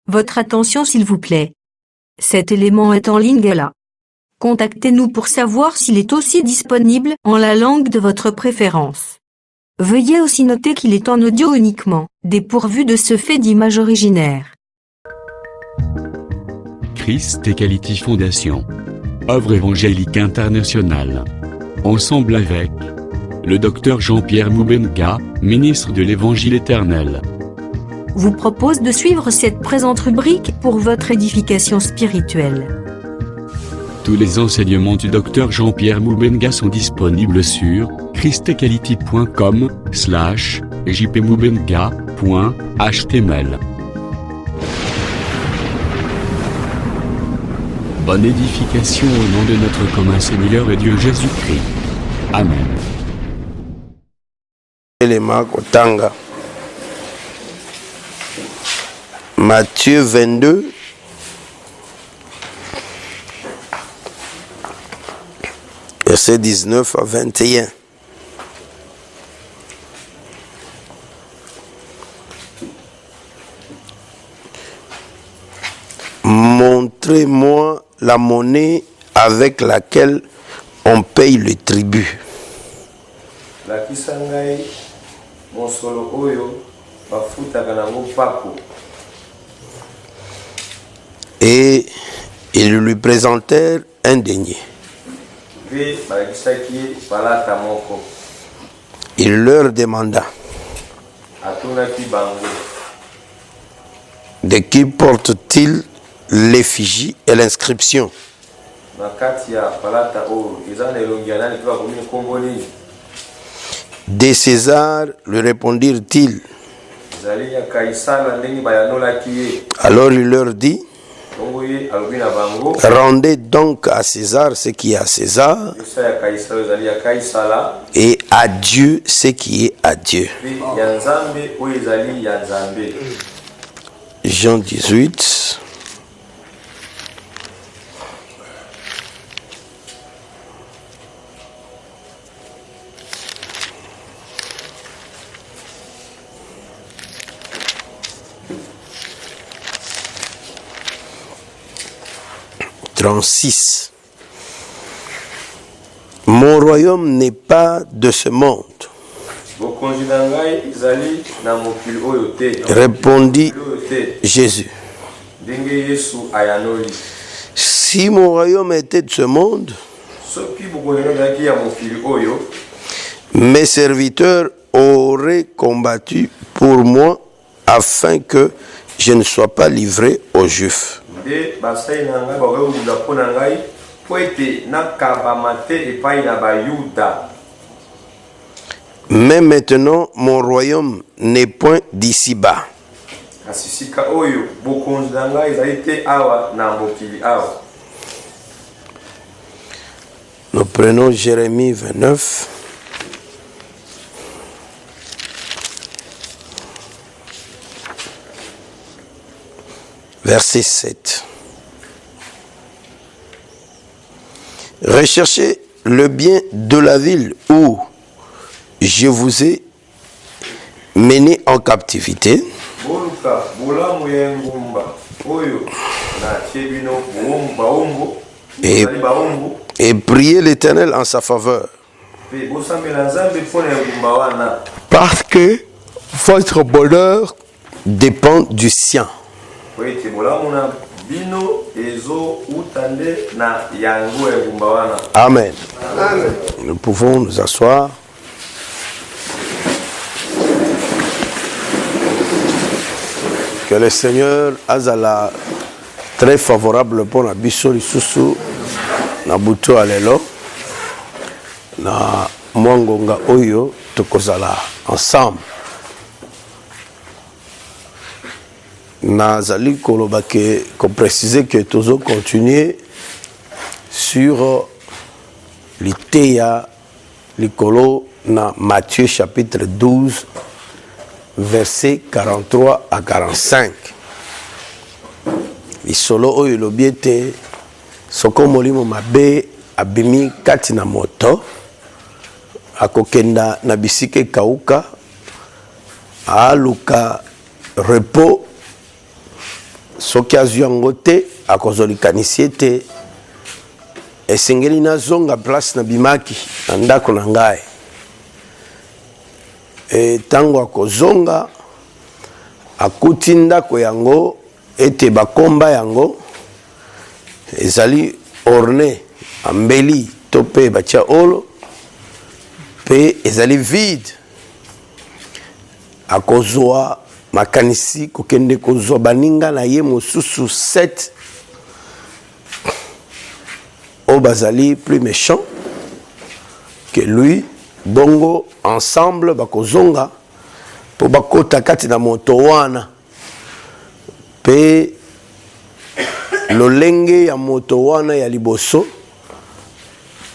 Votre attention s'il vous plaît. Cet élément est en lingala. Contactez-nous pour savoir s'il est aussi disponible en la langue de votre préférence. Veuillez aussi noter qu'il est en audio uniquement, dépourvu de ce fait d'image originaire. Christ Equality Foundation. Œuvre évangélique internationale. Ensemble avec le docteur Jean-Pierre Moubenga, ministre de l'Évangile éternel, Vous propose de suivre cette présente rubrique pour votre édification spirituelle. Tous les enseignements du docteur Jean-Pierre Moubenga sont disponibles sur christequality.com/jpmoubenga.html. Bonne édification au nom de notre commun Seigneur et Dieu Jésus-Christ. Amen. Matthieu 22, versets 19 à 21. Montrez-moi la monnaie avec laquelle on paye le tribut. Et ils lui présentèrent un denier. Il leur demanda: de qui porte-t-il l'effigie et l'inscription? De César, lui répondirent-ils. Alors il leur dit: rendez donc à César ce qui est à César et à Dieu ce qui est à Dieu. Jean 18. Mon royaume n'est pas de ce monde. Répondit Jésus. Si mon royaume était de ce monde, mes serviteurs auraient combattu pour moi afin que je ne sois pas livré aux Juifs. Mais maintenant, mon royaume n'est point d'ici-bas. Nous prenons Jérémie 29. Verset 7. Recherchez le bien de la ville où je vous ai mené en captivité. Et priez l'Éternel en sa faveur. Parce que votre bonheur dépend du sien. Amen. Nous pouvons nous asseoir. Que le Seigneur azala très favorable pour la biso lisusu na buto alelo na mwangonga oyo tokozala ensemble. Nazali koloba qu'on précise que tozo continuer sur l'Itéa likolo na Matthieu chapitre 12 versets 43 à 45. Isolo oyo lobiete soko molimo mabe abimi kati na moto akokenda na bisike kauka aluka repos soki azwi yango te akozolikanisi ete esengeli nazonga place nabimaki na ndako na ngai. Ntango akozonga akuti ndako yango ete bakomba yango ezali orne ambeli to mpe batia olo mpe ezali vide. Akozwa makanisi kokende kozwa baninga na ye mosusu 7 oyo bazali plus méchant que lui. Bongo ensemble bakozonga po bakota kati na moto wana pe lolenge ya moto wana ya liboso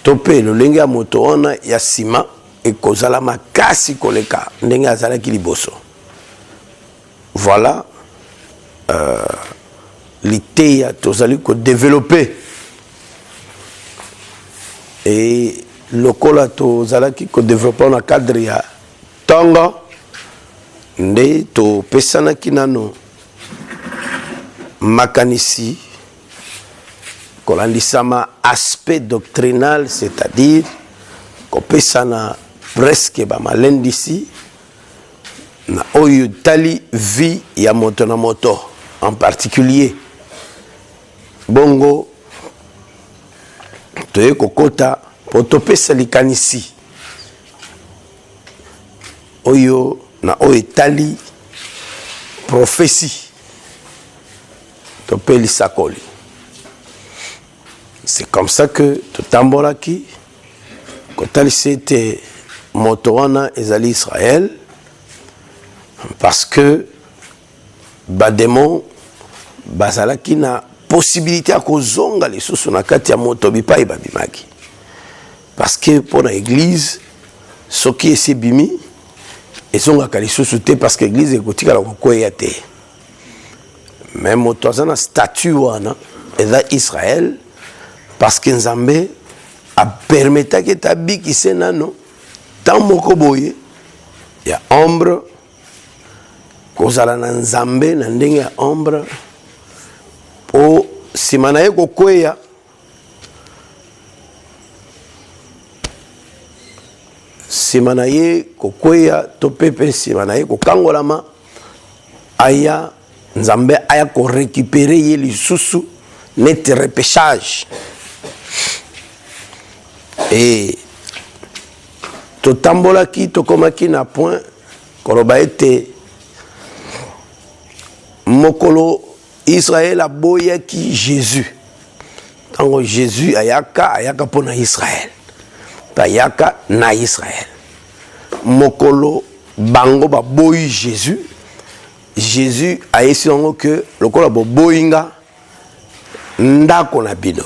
to pe lolenge ya moto wana ya sima ekozala makasi koleka ndenge azalaki liboso. Voilà l'idée tozali ko développer et lokola tozalaki ko développer na cadre ya tonga nde to pesanaki nano makanisi kolandisama aspect doctrinal, c'est-à-dire kopesana presque ba malendisi na oyo tali vie ya moto na moto en particulier. Bongo toye kokota po topesa likanisi oyo na oyo tali prophétie topeli sakoli. C'est comme ça que totambolaki kotali c'était moto wana ezali Israël, parce que bademon bazalaki na possibilité à kozonga lisusu na kati ya moto bipai babimaki. Parce que pour l'église soki esi bimi ezongaka lisusu te, parce que l'église ekotikala kokweya te. Mais moto aza na statut wana eza Israël, parce que Nzambe a permetaki tabikise nano tant moko boye ya ombre kozala na Nzambe na ndenge ya ombre po sima na ye kokweya sima na ye kokweya to pepe sima na ye kokangolama aya Nzambe aya ko récupérer ye lisusu net repêchage. Et totambolaki tokomaki na point koloba ete mokolo Israël aboyaki Jésus. Tango Jésus ayaka pona Israël. Ayaka na Israël. Mokolo bango ba boyi Jésus. Jésus a essayé que le kola bo boyinga ndako na bino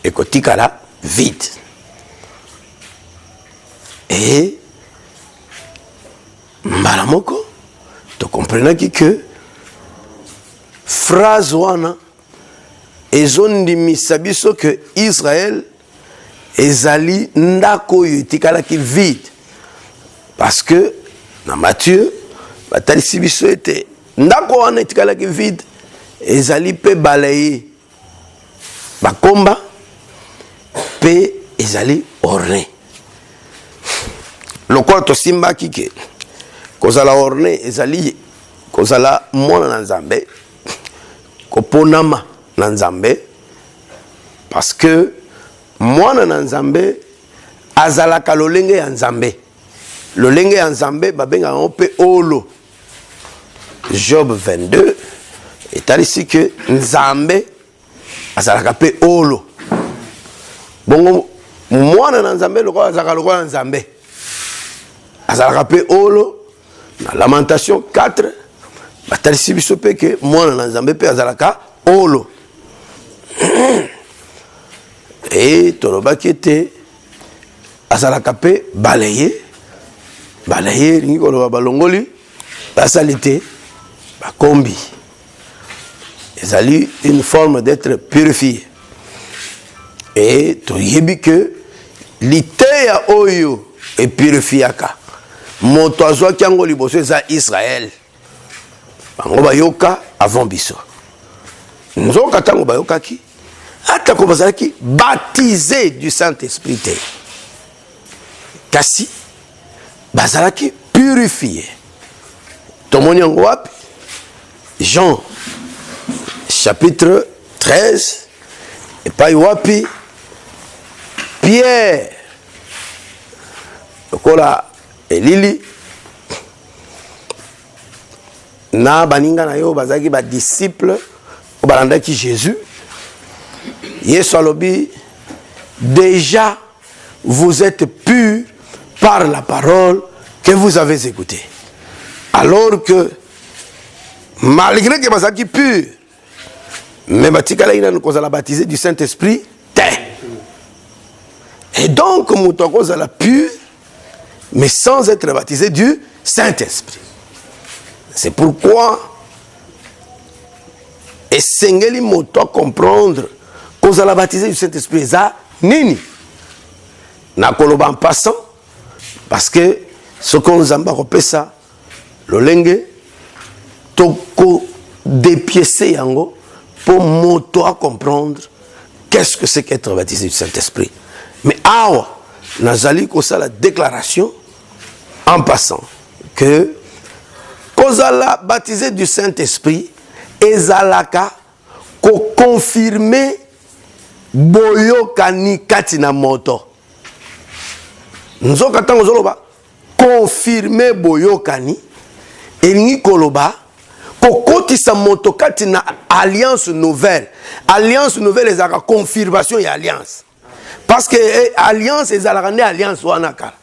ekotikala vide. Et mbala moko to comprenaki que phrase wana ezondimisa biso que Israël ezali ndako yotikalaki vide, parce que na Matthieu batalisi biso ete ndako wana etikalaki vide ezali pe balaye bakomba pe ezali orné. Lokola tosimbaki ke kozala orné ezali kozala mwana na Nzambe koponama na Nzambe, parce que mwana na Nzambe azalaka lolenge ya Nzambe. Lolenge ya Nzambe babenga mpe olo. Job 22 etalisi que Nzambe azalaka pe olo. Bongo mwana na Nzambe lokola azalaka lokola Nzambe azalaka pe olo. Na Lamentation 4 batalisi biso pe ke mwana na Nzambe pe azalaka olo. Et tolobaki ete azalaka pe balaye lingi koloba balongoli basali te bakombi. Ezali une forme d'être purifié. Et toyebi que liteya oyo e purifiaka moto azwaki yango liboso eza Israël. Bango bayoka avant biso. nzoka tango bayokaki atako bazalaki baptisé du Saint-Esprit te kasi bazalaki purifié. Tomoni yango wapi? Jean chapitre 13 epai wapi Pierre lokola elili na baninga na yo bazalaki badisciple balandaki Jésus. Yesu alobi déjà vous êtes purs par la parole que vous avez écoutée. Alors que malgré que bazalaki pur mais batikala ina kozala baptisé du Saint-Esprit te. Et donc muto kozala pur mais sans être baptisé du Saint-Esprit. C'est pourquoi esengeli moto comprendre kozala baptisé du Saint-Esprit za nini na koloba en passant parce que ce qu'on zamba repesa lolenge toko dépiécer yango pour moto à comprendre qu'est-ce que c'est qu'être baptisé du Saint-Esprit. Mais awa nazali kosa la déclaration en passant que kozala baptisé du Saint-Esprit ezalaka ko confirmer boyokani kati na moto. Nzoka tango zoloba confirmer boyokani elingi koloba kokotisa moto kati na alliance nouvelle. Alliance nouvelle ezalaka confirmation ya alliance. Parce que alliance ezalaka ne alliance wana kala.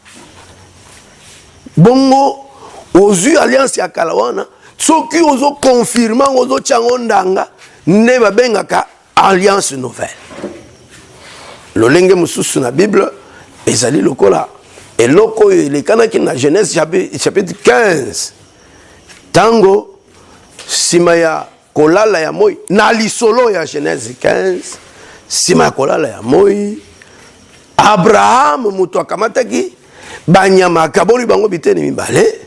Bongo ozu alliance ya kala wana soki ozo confirmer ozo tyango ndanga ne babengaka alliance nouvelle. Lolenge mususu na Bible ezali lokola eloko elekanaki na Genèse chapitre 15 tango sima ya kolala ya moi na lisolo ya Genèse 15 sima ya kolala ya moi Abraham mutu akamataki banyama akaboli bango biteni mibale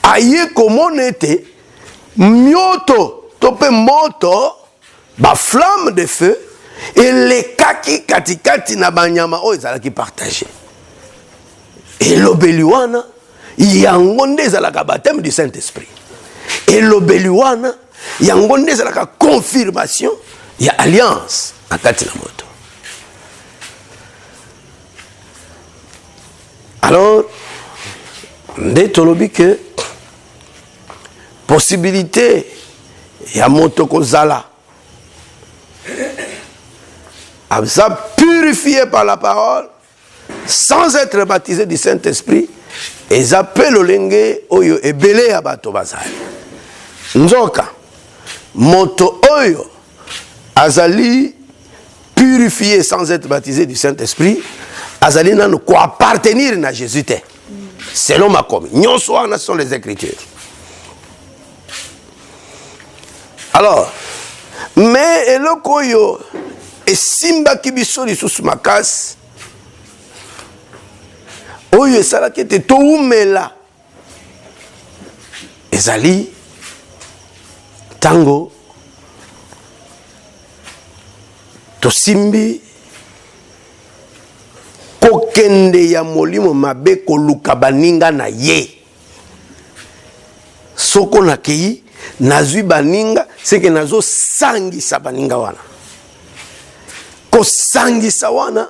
aye komona ete myoto tope moto ba flamme de feu elekaki katikati na banyama oyo ezalaki partagé. Elobeli wana yango nde ezalaka baptême du Saint-Esprit. Elobeli wana yango nde ezalaka confirmation ya alliance na kati na moto. Alors nde tolobi que possibilité ya moto kozala ça purifié par la parole sans être baptisé du Saint-Esprit et s'appelle olenge oyo ebele ya bato bazali nzoka moto oyo azali purifié sans être baptisé du Saint-Esprit azali nano ko appartenir na Jésus te selon ma comme nyonso wana sont les Écritures. Alors mais eloko oyo esimba kibiso lisusu makasi oyo esalaki ete toumela ezali tango tosimbi kokende ya molimo mabe koluka baninga na ye soko nakei nazwi baninga seke nazo sangisa baninga wana kosangisa wana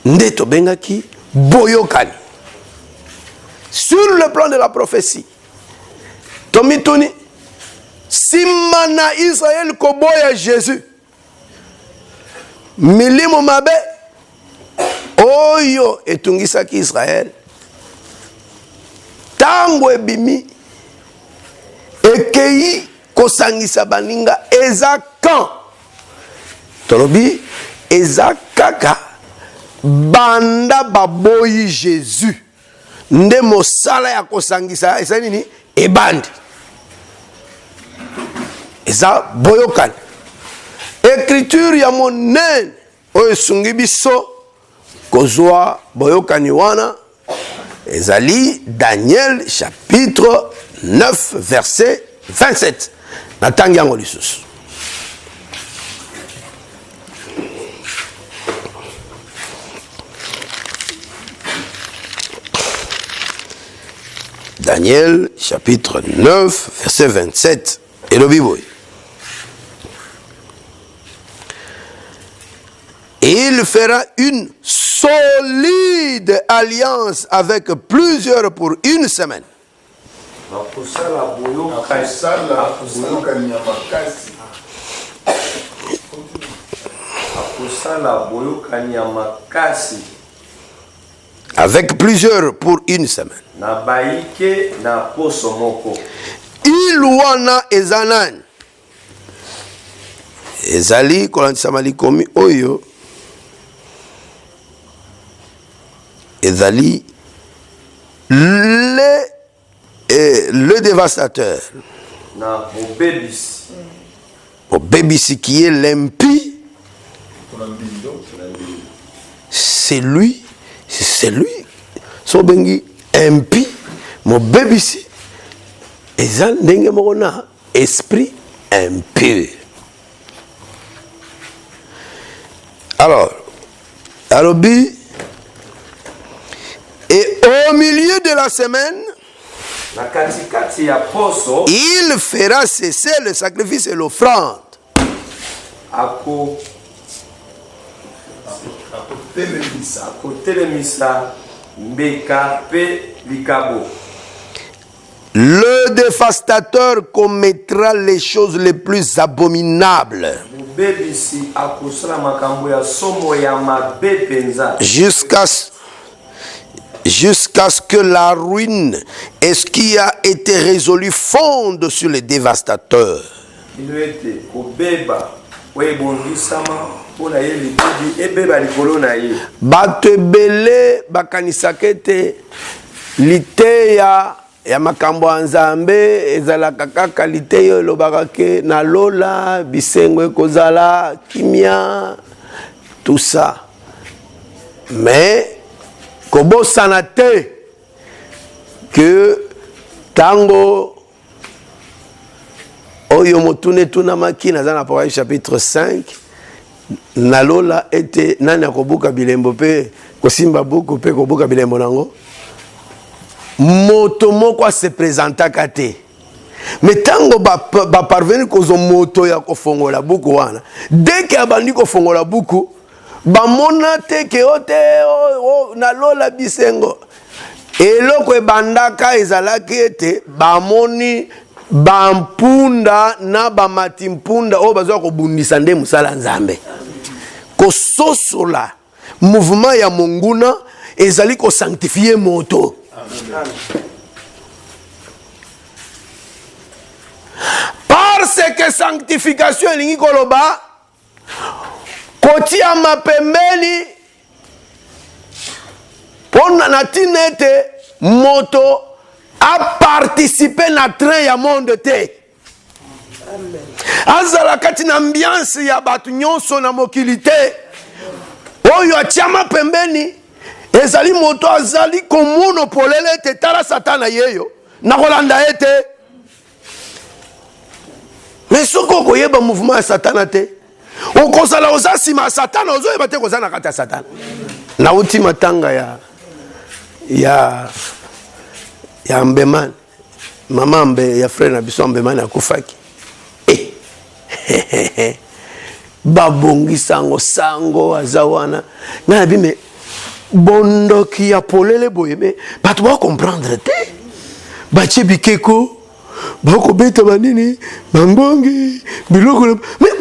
nde tobengaki boyokani. Sur le plan de la prophétie tomituni simana Israël koboya Jésus milimo mabe oyo etungisaki Israël tango ebimi ekei kosangisa baninga eza quand tolobi eza kaka banda baboyi Jésus nde mosala ya kosangisa eza nini ebandi eza boyokani. Écriture ya monene oyo esungi biso kozwa boyokani wana ezali Daniel chapitre 9 verset 27 natangi yango lisusu. Daniel, chapitre 9, verset 27. Et le Bible. Et il fera une solide alliance avec plusieurs pour une semaine. Avec plusieurs pour une semaine. Iluana ezanan. Ezali kolantisa malikomi oyo. Ezali le dévastateur. Obébisi qui est l'impie. C'est lui. Sobengi impie. Mon bébisi. Ezal ndenge mona esprit impur. Alors, Alobi. Et au milieu de la semaine, il fera cesser le sacrifice et l'offrande. Le dévastateur commettra les choses les plus abominables jusqu'à ce que la ruine et ce qui a été résolu fonde sur les dévastateurs. Batebele bakanisakete liteya ya makambo anzambe ezalaka kaka liteyo lobakake na lola bisengo kozala kimia tout ça. Mais kobosana te que tango oyo motune tuna makina za na Apocalypse chapitre 5 nalola ete nani akobuka bilembo pe kosimba buku pe kobuka bilembo nango moto moko se présentaka te. Mais tango ba parvenir kozo moto ya kofongola buku wana dès que abandi kofongola buku bamona te ke ote na lola bisengo eloko ebandaka ezalaki ete bamoni bampunda na bamatimpunda oyo bazwa kobundisa nde musala nzambe kososola mouvement ya monguna ezali kosanctifie moto. Parce que sanctification elingi koloba kotia mapembeni pona na tinete moto a participé na train ya monde te. Azala kati na ambiance ya batu nyonso na mokili te. Oyo atia mapembeni ezali moto azali komono polele te tala satana yeyo na kolanda ete. Mais soko koyeba mouvement ya satana te. Okozala oza sima satana ozo yeba te kozana kati ya satana. Na ultima tanga ya Mbemani. Mama mbe ya frère na biso Mbemani akufaki. Babongi sango azawana. Na bime bondo ki ya polele boye me batu ba comprendre te. Bache bikeko bako beta banini bangongi biloko mais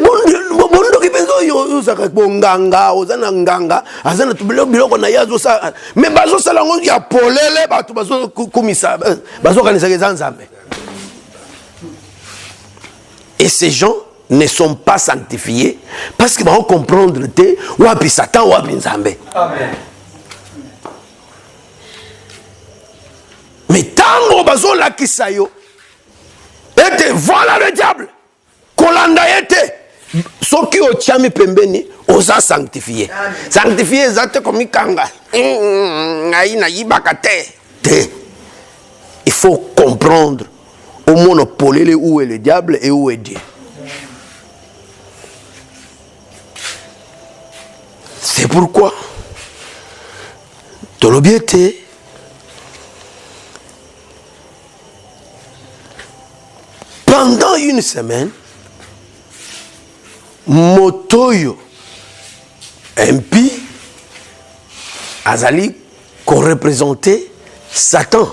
bondo ki penzo yo saka bonganga ozana nganga azana biloko na yazo sa mais bazo sala ngo ya polele batu bazo kumisa bazo kanisa kezanzambe. Et ces gens ne sont pas sanctifiés parce qu'ils vont comprendre te wapi Satan wapi nzambe. Amen. Mais tango bazo lakisa yo ete voilà le diable kolanda ete soki otiami pembeni oza sanctifié. Sanctifié ezate komikanga ngai na yibaka te. Il faut comprendre au monopole où est le diable et où est Dieu. C'est pourquoi Pendant une semaine, motoyo impie azali qu'on représentait Satan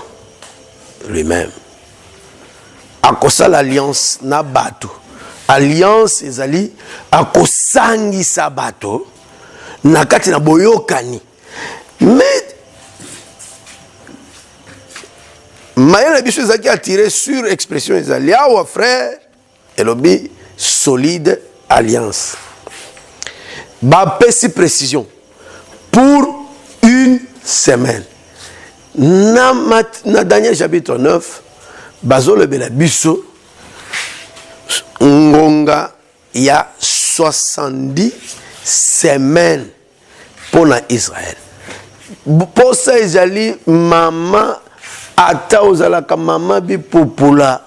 lui-même. À cause de l'alliance na bato, alliance ezali à kosangi sa bato na kati na boyokani. Mais Mayele biso ezaki attiré sur expression ezali awa frère elobi solide alliance. Bapesi précision pour une semaine. Na Daniel chapitre 9, bazole bela biso ngonga ya 70 semaines pour na Israël. Pour ça ezali maman ata ozalaka mama bi popula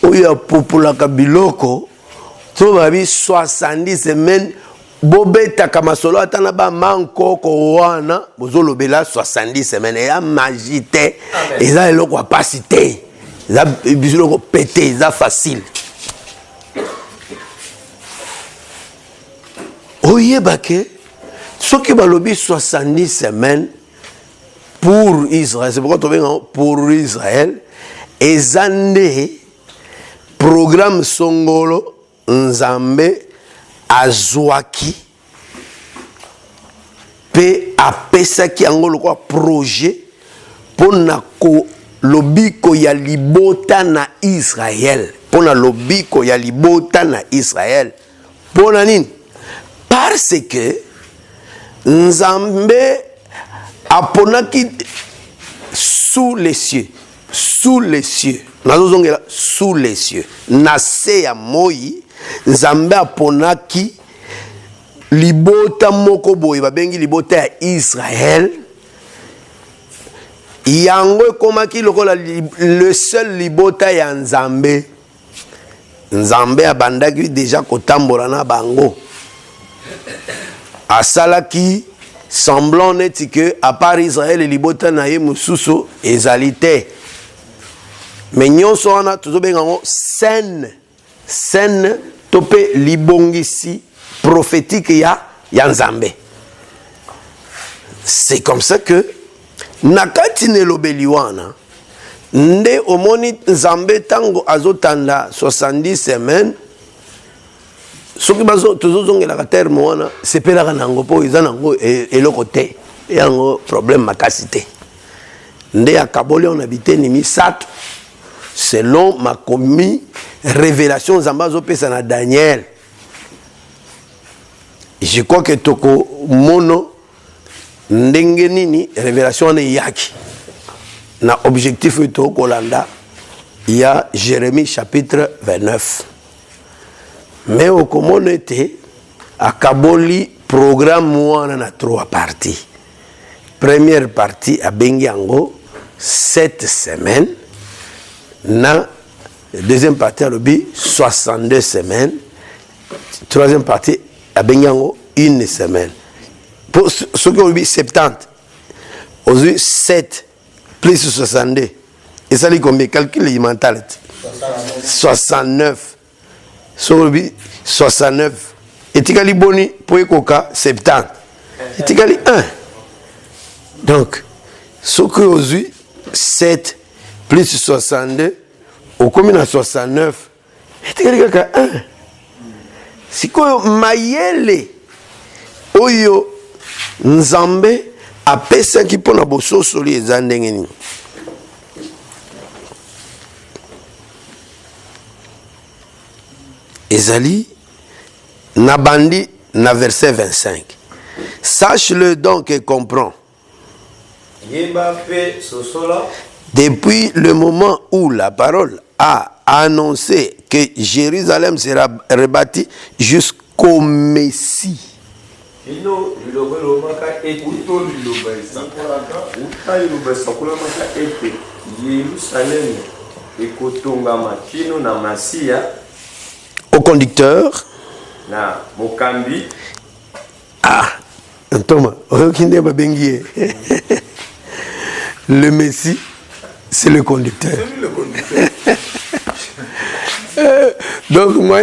oya popula ka biloko to babi 70 semaines bobeta kama solo atana ba mankoko wana bozolo bela 70 semaines ya magité eza eloko capacité eza bizolo pété eza facile oyebake soki balobi 70 semaines pour Israël, c'est pourquoi tu viens pour Israël, et zande programme Songolo Nzambe Azwaki pe apesaki angolo kwa projet pour na ko lobiko ya libota na Israël, pour na lobiko ya libota na Israël, pour na nini? Parce que Nzambe aponaki sous les cieux, sous les cieux, sous les cieux, nase ya moi, Nzambe aponaki libota moko boye babengi libota ya Israël, yango komaki lokola le seul libota ya Nzambe. Nzambe abandaki déjà kotambola na bango, asalaki semblant neti que à part Israël et libota na ye mususu ezalité. Mais nyonso wana tozobenga scène topé libongisi prophétique ya Nzambe. C'est comme ça que nakati nelobeli wana nde omoni Nzambe tango azotanda 70 semaines. Soki bazo tozozongela ka terme wana sepelaka nango po eza nango eloko te yango problème makasité nde akaboli on habité ni misato selon ma commis révélation Nzambe pesa na Daniel. Je crois que toko mono ndenge nini révélation ne yaki na objectif to kolanda il y a Jérémie chapitre 29. Mais au commun était à Kaboli programme wana na 3 parties. Première partie à Bengiango 7 semaines. Na deuxième partie à Lobi 62 semaines. Troisième partie à Bengiango 1 semaine. Pour ceux qui ont 70, aujourd'hui 7 plus 62. Et ça dit combien? Calcul mental. 69. Sorobi 69 etikali boni po ekoka 70 etikali 1. Donc ce que aujourd'hui 7 plus 62 au combien à 69 etikali kaka 1. Siko mayele oyo Nzambe apesa ki pona bososo li eza ndenge nini. Ezali Nabandi na verset 25. Sache-le donc et comprends. Depuis le moment où la parole a annoncé que Jérusalem sera rebâtie jusqu'au Messie. Au conducteur. Ah, Thomas, le Messie, c'est le conducteur. Donc, moi,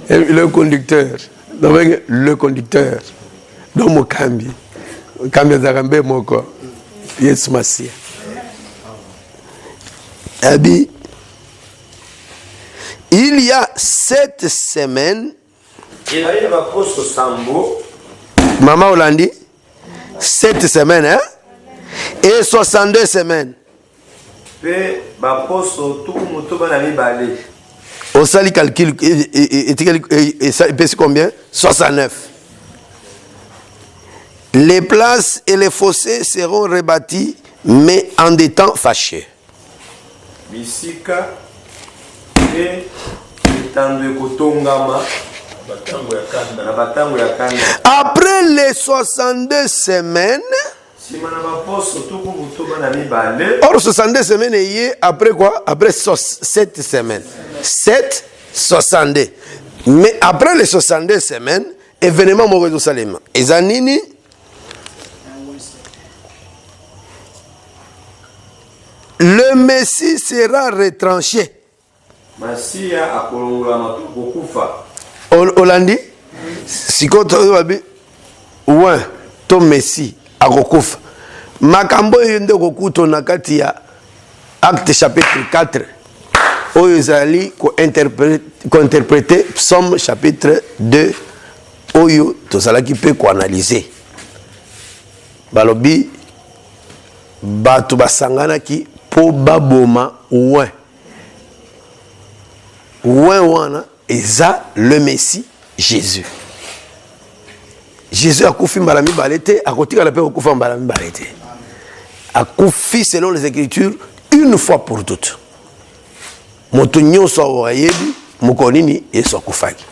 le conducteur. Donc, le conducteur. Donc, mon cambi. Cambi Zarambe, mon corps. Yes, Massia. Abi, il y a 7 semaines. Maman Hollandi, 7 semaines, hein? Et 62 semaines. Au sali calcul, et ça pèse combien? 69. Les places et les fossés seront rebâtis, mais en des temps fâcheux. Après les 62 semaines, or 62 semaines après quoi? Après 7 semaines. 7, 62. Mais après les 62 semaines, événement au Jérusalem. Et Zanini, le Messie sera retranché. Hollandi, si tu as ton Messie à Rokouf, Makambo yende Rokuto nakati ya Acte chapitre 4, Oyezali ko interpréter Psaume chapitre 2, Oyo tozalaki pe ko analyser. Balobi batu basangana ki po baboma ouin. Ouin wana eza le Messie Jésus. Jésus a koufi mbalami balete, a kotika la paix au koufa mbalami balete. A koufi selon les Écritures une fois pour toutes. Moto nyonso oyebi mukonini yeso kufaki.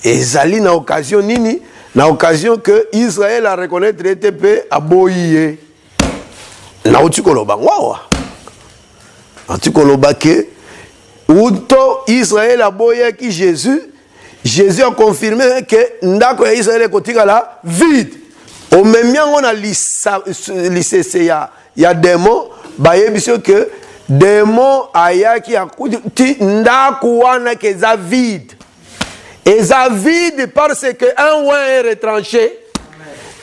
Ezali na occasion nini? Na occasion que Israël a reconnaître ETP aboyé. Na otikoloba ngwawa. Otikoloba ke Outo Israël a boyé qui Jésus a confirmé que ndako ya Israël est kotika la vide. Au même temps on a lycée ya démon ba yebiso que démon ayaki akuti ndako wana ke za vide. Et ça vide parce que un ouin est retranché.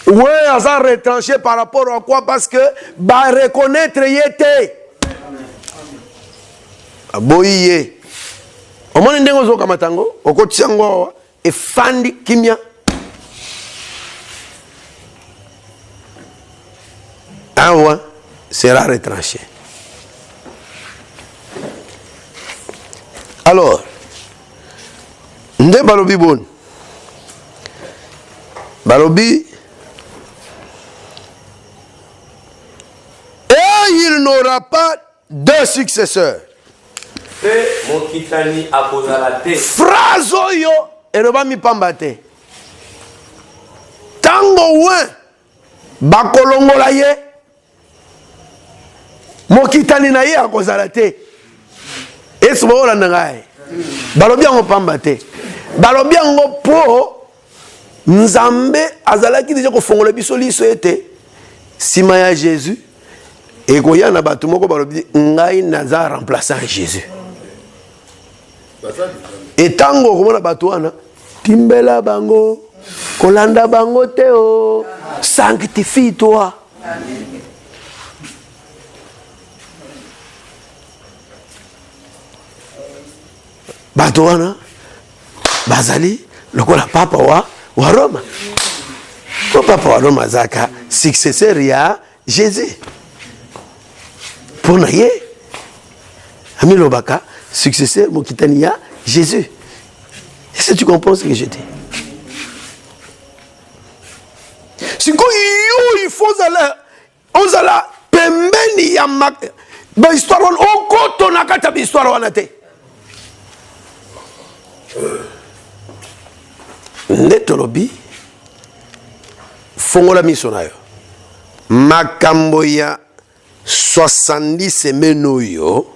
Ouin a retranché par rapport à quoi? Parce que ba reconnaître yete. Aboye. Omoni ndengo zo kamatango, okotisango e fandi kimia. Un ouin sera retranché. Alors, nde balobi bon. Balobi. Et il n'aura pas de successeur. Phrase oyo eloba mipamba te. Tango ouin bakolongola ye mokitani na ye akozala te. Esi boolanda ngai balobi yango pamba te. Balobi yango po Nzambe azalaki deja kofongola biso liso ete sima ya Jésus ekoya na bato moko balobi ngai naza remplaçant Jésus. Et tango komona bato wana timbela bango kolanda bango teo sanctifie toi. Bato wana bazali lokola papa wa Roma. Ko papa wa Roma zaka successeur ya Jésus. Pona ye ami lobaka successeur mokitania Jésus. Est-ce que tu comprends ce que je dis? Si il faut ozala pembeni ya ba histoire on koto na kata histoire wana te. Netolobi fongola miso na yo. Makambo ya 70 semaines oyo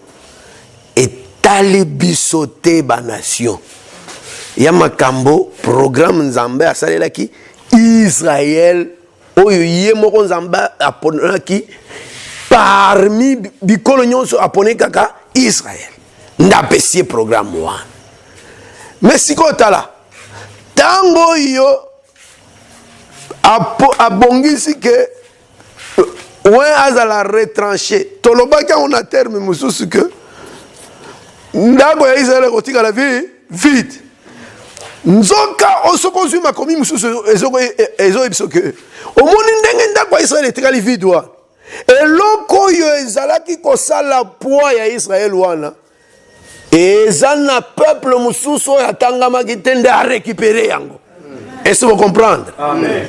etali biso te ba nation. Ya makambo programme Nzambe asalelaki Israël oyo ye moko Nzambe aponaki parmi bikolo nyonso apone kaka Israël. Ndapesi programme wana. Mais siko tala tango yo abongisi ke ouais azala retranché tolobaki on a terme mususu que ndako ya Israël kotika la vie vide nzoka osoko zuma komi mususu ezo ebiso ke omoni ndenge ndako ya Israël etikali vide wana eloko yo ezalaki kosala poids ya Israël wana eza na peuple mususu oyo atangamaki te nde arécupérer yango. Est-ce que vous comprenez? Amen.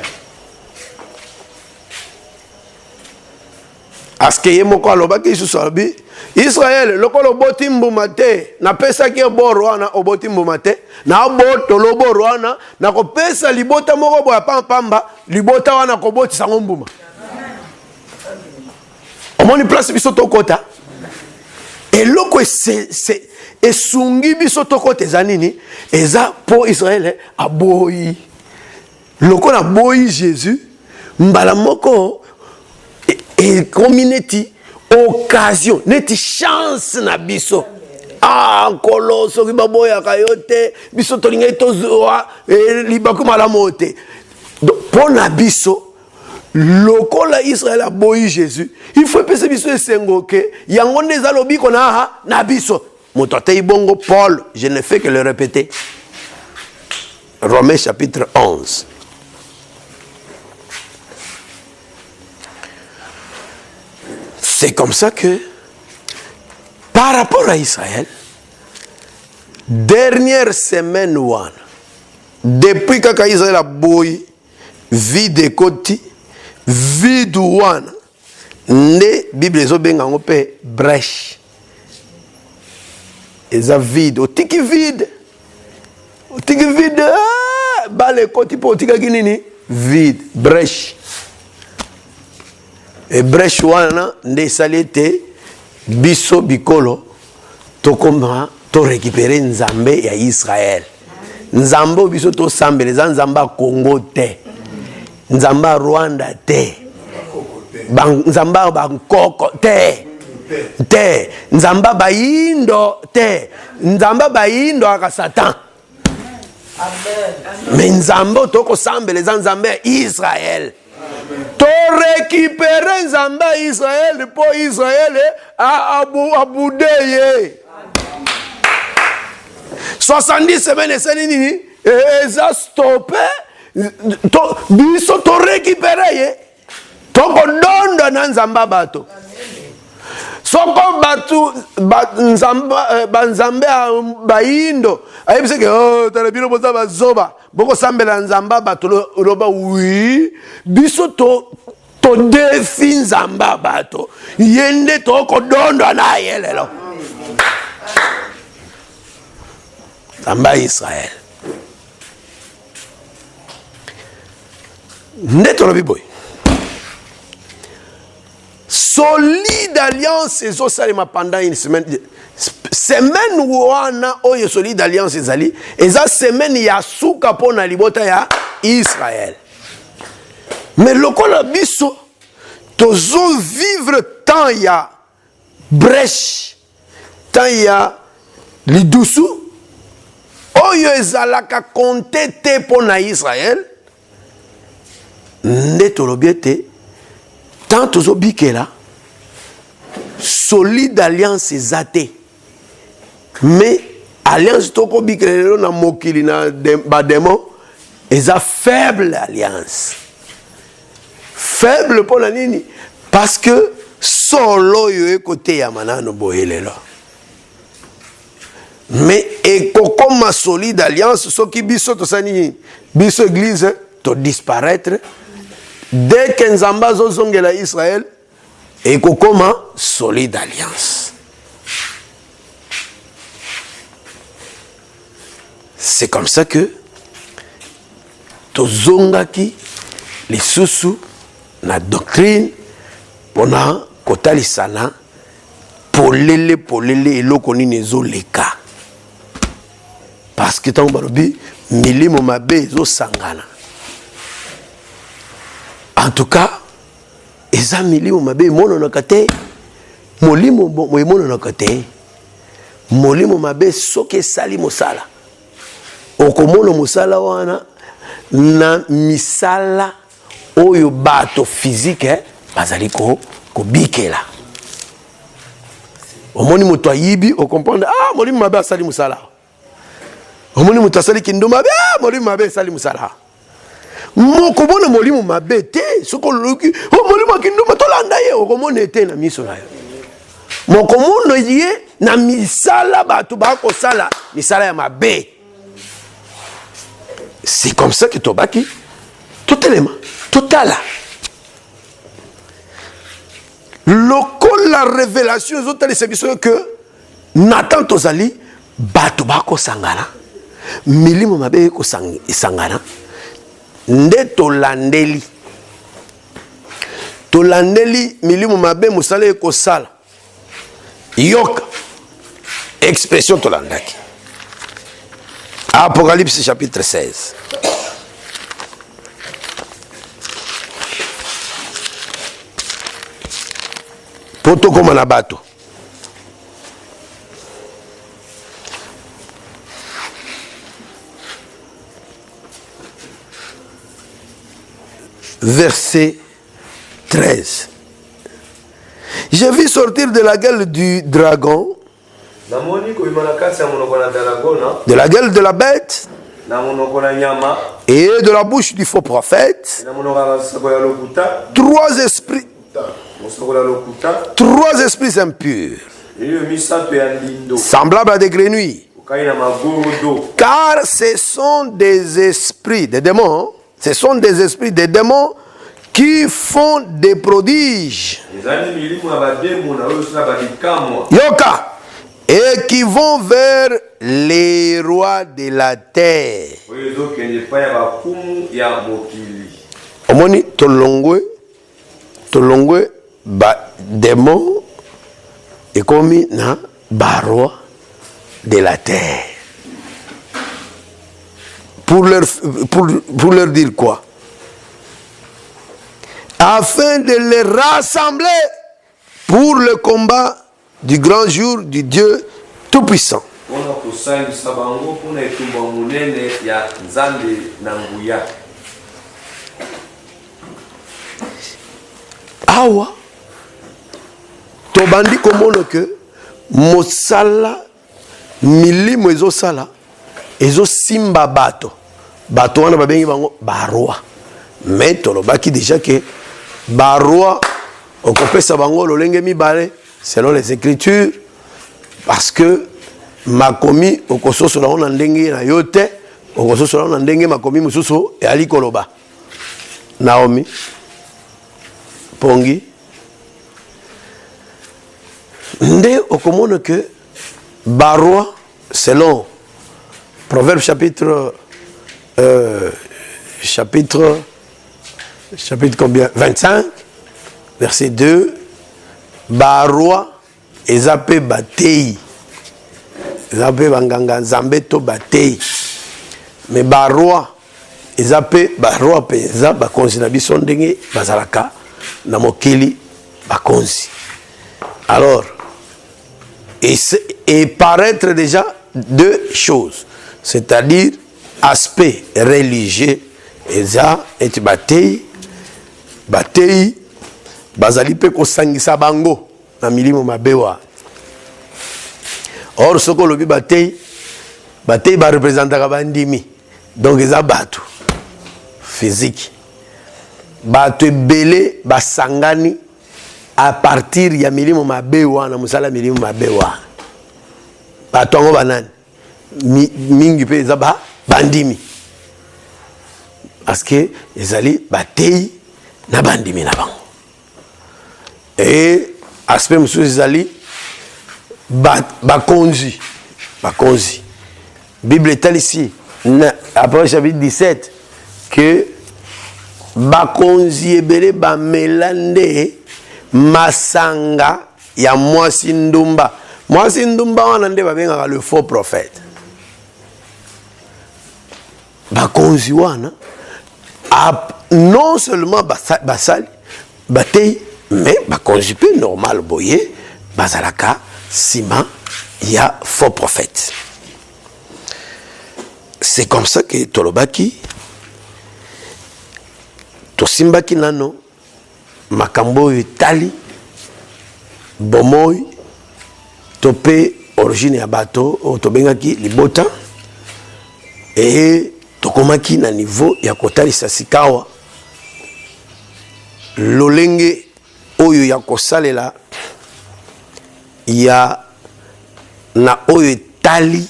Aske ye moko alobaki lisusu alobi Israël lokolo oboti mbuma te napesaki yo boro wana oboti mbuma te na botolo boro wana nakopesa libota moko boya pamba libota wana kobotisa ngo mbuma. Omoni place biso tokota eloko esungi biso tokota eza nini eza po Israël aboyi lokola boyi Jésus mbala moko ekomi neti occasion neti chance na biso nkolo soki baboyaka yo te biso tolingai tozwa libaku malamu te mpo na biso lokola Israël aboyi Jésus il faut epesa biso esengo ke yango nde eza lobiko na biso moto atei bongo Paul je ne fais que le répéter Romains chapitre 11. C'est comme ça que, par rapport à Israël, dernière semaine, depuis que Israël a boy, vide koti, vide ouana, ne Bible ezo benga ngope brèche. Eza vide, otiki vide, bale koti po otika kinini, vide, brèche. Et brèche wana nde salete biso bikolo tokoma to récupérer nzambe ya Israël. Nzambe biso to sambele za nzamba Congo te. Nzamba Rwanda te. Nzamba Bangkok te. Te. Nzamba Baindo te. Nzamba Baindo aka Satan. Amen. Mais nzambe toko sambele za nzambe ya Israël. To récupérer nzamba Israël pour Israël a aboudeye 70 semaines et c'est nini eza stoppé to biso to récupérer to kodondo na nzamba bato soko batu nzamba banzambe baindo ayebise ke talabino boza bazoba boko sambela nzamba bato loba oui biso to defi nzamba bato yende to kodondo na yelelo nzamba Israël ndeto lobi boy solide alliance ezo salema pendant une semaine wana oyo solide alliance ezali eza semaine ya suka pona libota ya Israël. Mais lokola biso tozo vivre tant ya brèche tant ya lidusu oyo ezalaka compte te pona Israël nde tolobiete tant tozo bikela solide alliance ezate mais alliance toko bikela na mokili na bademo eza faible alliance faible pour la nini parce que solo yo côté ya manano boyelelo mais ekokoma solide alliance soki biso to sani biso église to disparaître dès que nzamba zozongela Israël ekokoma solide alliance. C'est comme ça que tozongaki les susu na doctrine pona kotalisana polele eloko nini ezoleka parce que tant balobi milimo mabe ezosangana en tout cas eza milimo mabe emonanaka te molimo emonanaka te molimo mabe soki esali mosala okomona mosala wana na misala oyo bato physique bazali kobikela omoni moto ayibi okomprendre molimo mabe asali mosala omoni moto asali kindo mabe molimo mabe esali mosala mokomona molimo mabe te soko loki molimo akinduma tolanda ye okomona ete na miso na yo mokomona ye na misala bato bakosala misala ya mabe. C'est comme ça que tobaki tout élément total lokola la révélation ezotala biso que Nathan tozali bato bakosangana milimo mabe esangana nde tolandeli milimo mabe mosala ekosala yoka expression tolandaki. Apocalypse chapitre 16. Poto koma na bato. Verset 13. J'ai vu sortir de la gueule du dragon, de la gueule de la bête et de la bouche du faux prophète, trois esprits impurs, semblables à des grenouilles, car ce sont des esprits, des démons, ce sont des esprits, des démons qui font des prodiges. Yoka. Et qui vont vers les rois de la terre. Omoni tolongwe ba démon et comme na ba roi de la terre. Pour leur dire quoi? Afin de les rassembler pour le combat du grand jour du Dieu Tout-Puissant. Awa tobandi komono ke mosala milimo ezosala ezosimba bato wana babengi bango baroi mais tolobaki déjà que baroi okopesa bango lolenge mibale selon les écritures parce que makomi okososo na ona ndenge na yote okososo na ona ndenge makomi mususu ali koloba Naomi Pongi nde okomona que baroi selon Proverbe chapitre combien 25 verset 2 baroi ezape batei ezape banganga nzambe to batei mais baroi ezape baroi penza bakonzi na biso ndenge bazalaka na mokili bakonzi. Alors et paraître déjà deux choses, c'est-à-dire aspect religieux eza et batei bazali pe kosangisa bango na milimo mabewa. Or soko lobi batei ba représentaka bandimi donc eza bato physique bato ebele basangani à partir ya milimo mabewa na musala milimo mabewa bato ngo banani mingi pe eza bandimi parce que ezali batei na bandimi na bango. Et aspect mususu ezali bakonzi Bible est ici après chapitre 17 que bakonzi ebele bamelande masanga ya mwasi ndumba wana nde babengaka le faux prophète. Bakonzi wana non seulement basali batei mais bakonzi mpe normal boye bazalaka nsima ya faux prophète. C'est comme ça que tolobaki tosimbaki nano makambo oyo etali bomoi to mpe origine ya bato oyo tobengaki libota, e tokomaki na niveau ya kotalisa sikawa lolenge oyo ya kosalela ya na oyo etali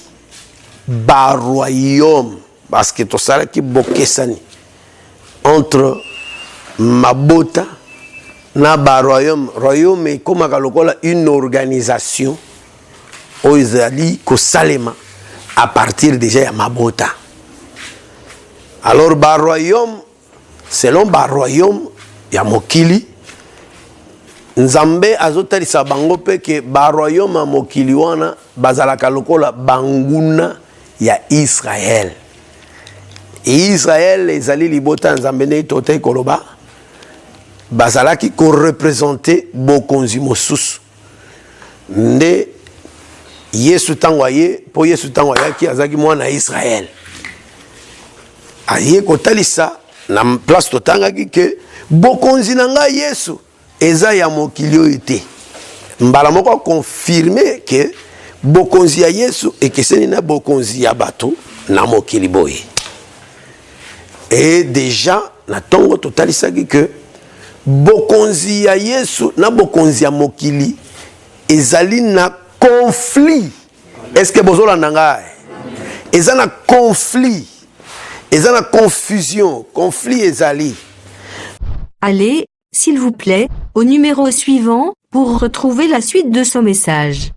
ba royaume, parce que tosalaki bokesani entre mabota na ba royaume. Royaume ekomaka lokola une organisation oyo ezali kosalema à partir déjà ya mabota. Alors ba royaume selon ba royaume ya mokili, Nzambe azotalisa bango pe ke ba royaume ya mokili wana bazalaka lokola banguna ya Israël. Et Israël ezali libota Nzambe ne tote koloba bazalaki ko représenter bokonzi mosusu. Nde Yesu tango aye po Yesu tango ayaki azaki mwana Israël. Aye kotalisa na place totangaki ke bokonzi na nga Yesu eza ya mokili oyo te. Mbala moko confirmer que bokonzi ya Yesu ekeseni na bokonzi ya bato na mokili boye. Et déjà na tongo totalisaki que bokonzi ya Yesu na bokonzi ya mokili ezali na conflit. Est-ce que bozola nanga? Eza na conflit. Eza na confusion. Conflit ezali. Allez, s'il vous plaît, au numéro suivant pour retrouver la suite de ce message.